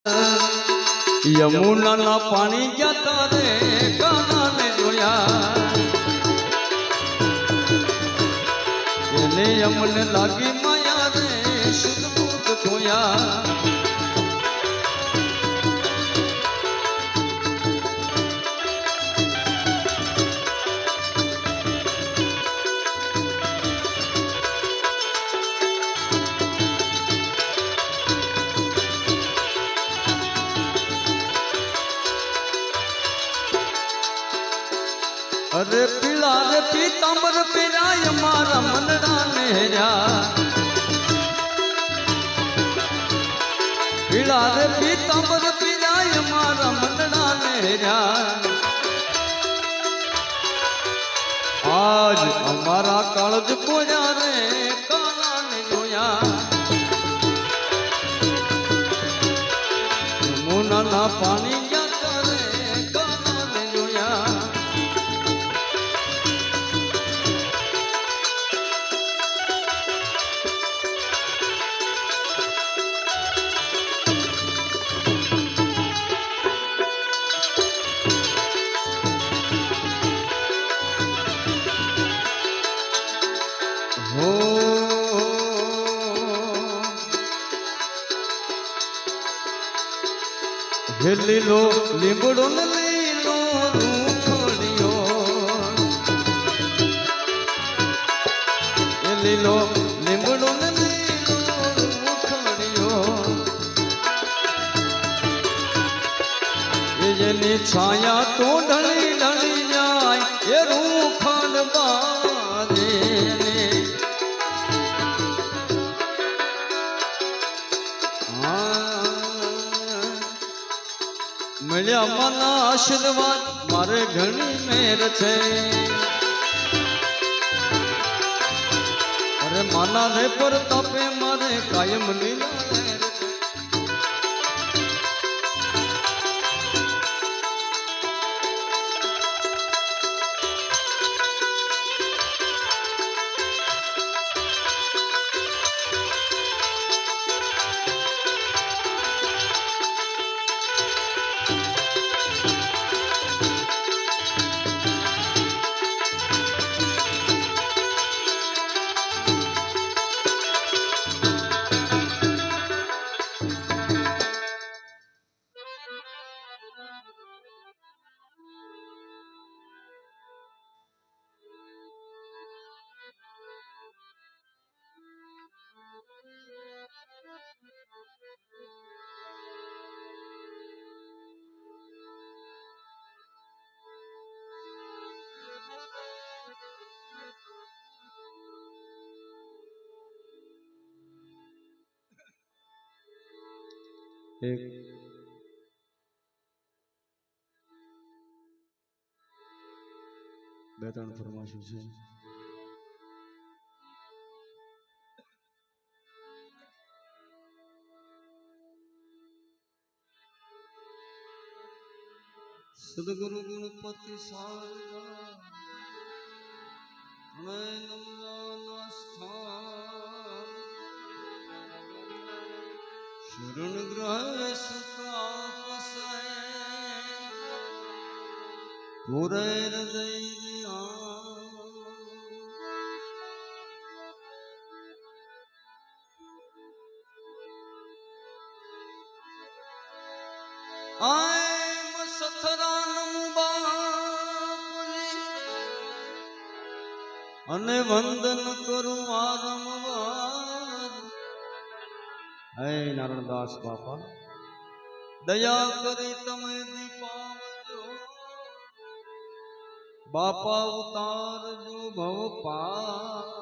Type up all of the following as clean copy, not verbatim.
यमुना ना पानी जाता रे काना ने जोया એને यमुने लागी माया रे शुद्ध बुद्ध खोया अरे पीला रे पीतांबर पीराय मारा मनडा नेहरा पीला रे पीतांबर पीराय मारा मनडा नेहरा आज हमारा काळज कोया रे काना ने जोया यमुना ना पानी जाता रे काना ने जोया हे लीलो લીમડો ને લીલો રૂખડિયો हे લીલો લીમડો ને લીલો રૂખડિયો એ જેની છાયા તો ઢળી ઢળી જાય એ રૂખડ બાજે મળ્યા માના આશીર્વાદ મારે ઘણી મેર છે અરે માના ને પર તાપે મારે કાયમ લીલા લહેર છે એક બે ત્રણ ફરમાઈશો છે સદગુરુ ગણપતિ સારદા નમના સ્થાન શરણ ગ્રહ સુકાપસાય પૂરે હૃદય આય સથરાનમ બાપજી અને વંદન કરું વારંવાર હે નારણદાસ બાપા દયા કરી તમે દીપાવજો બાપા ઉતારજો ભવ પાર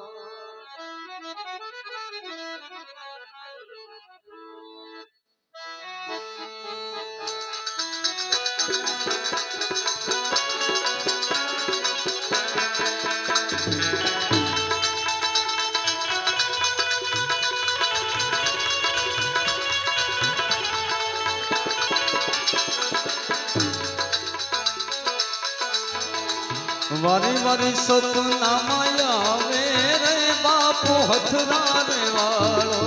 વારી વારી સપના માયા વે રે બાપુ હથરા રે વાળો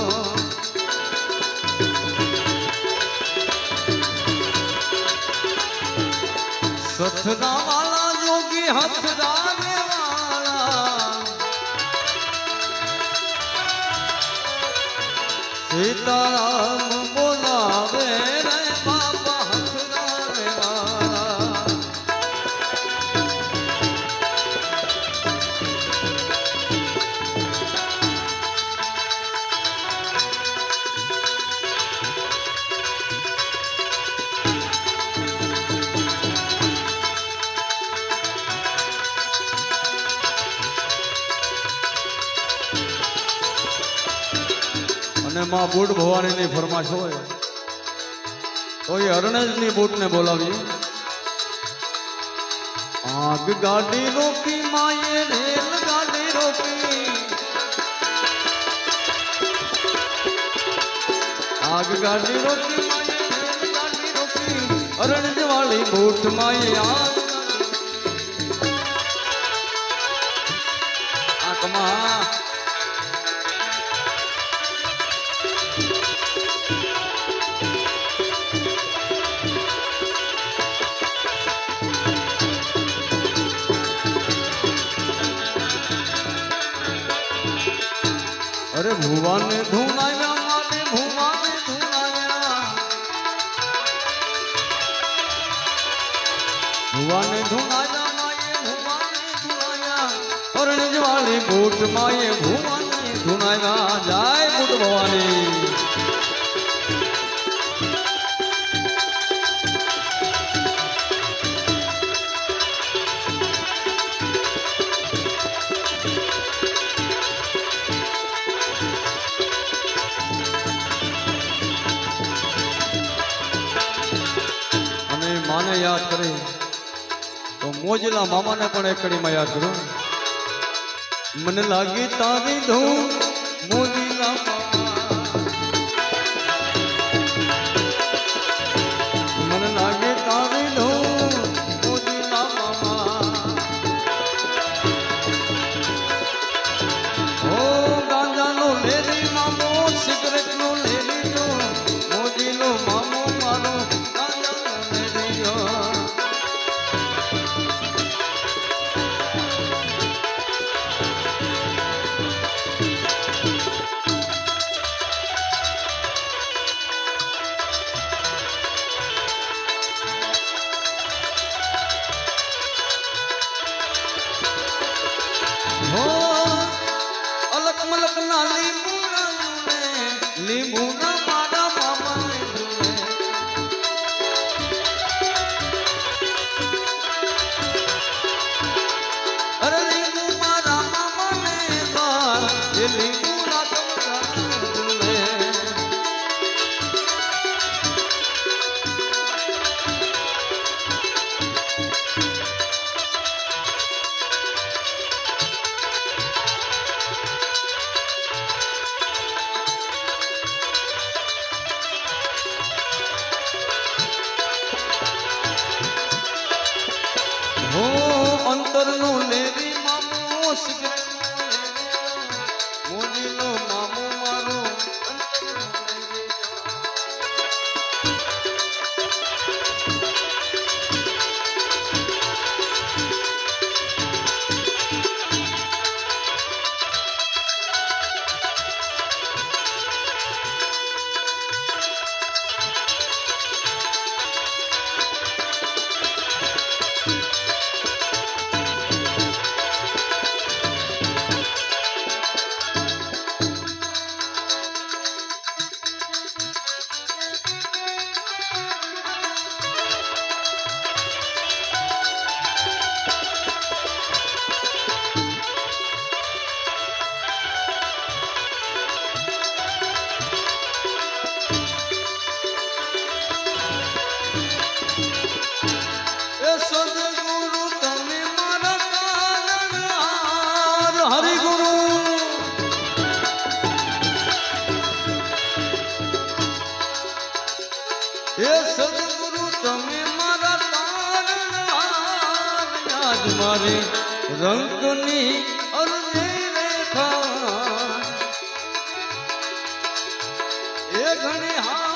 સથના વાલા જોગી હથરાને વાળા સીતારામ બોલાવે રે બાપા હથરાને વાળા અને માં બુટ ભવાનીની ફરમાશ હોય તો એ હરણેજની બુટને બોલાવી આગ ગાડી રોકી માએ રેલ ગાડી રોકી આગ ગાડી રોકી માએ રેલ ગાડી રોકી હરણેજ વાળી બુટ માએ આંખમાં अरे भुवन ने धुनाया माने भुवन ने धुनाया भुवन ने धुनाया माये भुवन ने धुनाया हरणज वाली बूट माये भुवन ने धुनाया जाय बूट भवानी माने याद करे तो मोजला मामा ने पण एक कड़ी में याद करो मन लागी तारी धूम मोजला मामा मन लागी तारी धूम मोजला मामा ओ गांजा नो लेरी मामो सिगरेट नो लेरी नो मोजीलो मामो मारो अलग मलक ना लींबू ना मारा मामा अरे लींबू मारा मामा ने बाल ये लींबू ना हो अंतर नो लेरी मामो सिगरेट मोदी नो मामो मारो सदगुरु तमे मारा कारणहार हरि गुरु ये सदगुरु तमे मारा कारणहार आज मारे रंगनी अर्जी रेखा ए घड़ी हाँ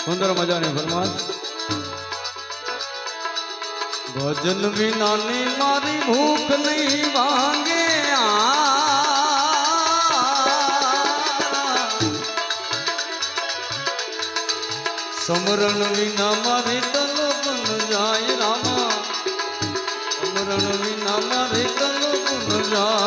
સુંદર મજાની ફરમાશ. ભજન વિનાની મારી ભૂખ નહીં ભાંગે, સમરણ વિના મારી તનો ગુણ જાય રામા, સમરણ વિના મારી તનો ગુણ જાય.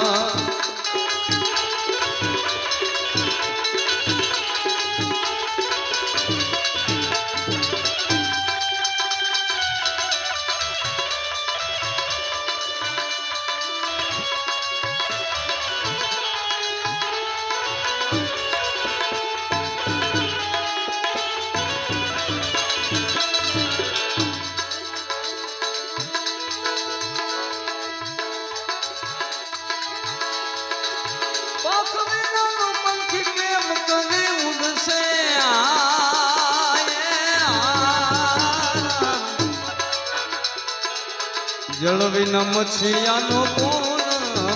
જળ વિના મછિયાનો કોણ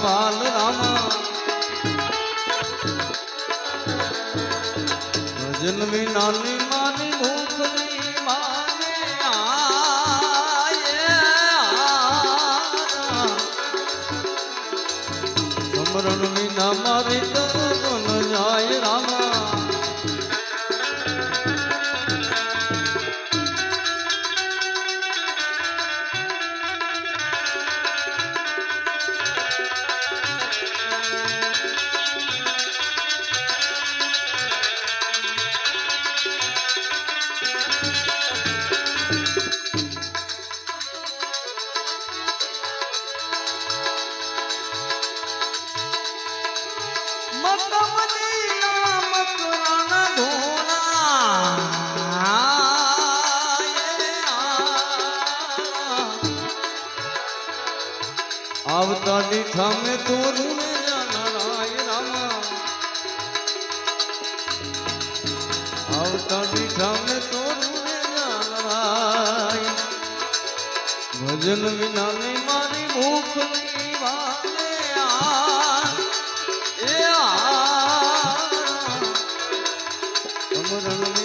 વાલ રામા, ભજન વિનાની મારી ભૂખ નહીં માને, સમરણ વિના મારી તન જાય રામા. આવતા દીઠા મેં તોરું ને જાનારાય રામા, આવતા દીઠા મેં તોરું ને જાનારાય. ભજન વિના ની મારી ભૂખ નહીં ભાવે, સમરણ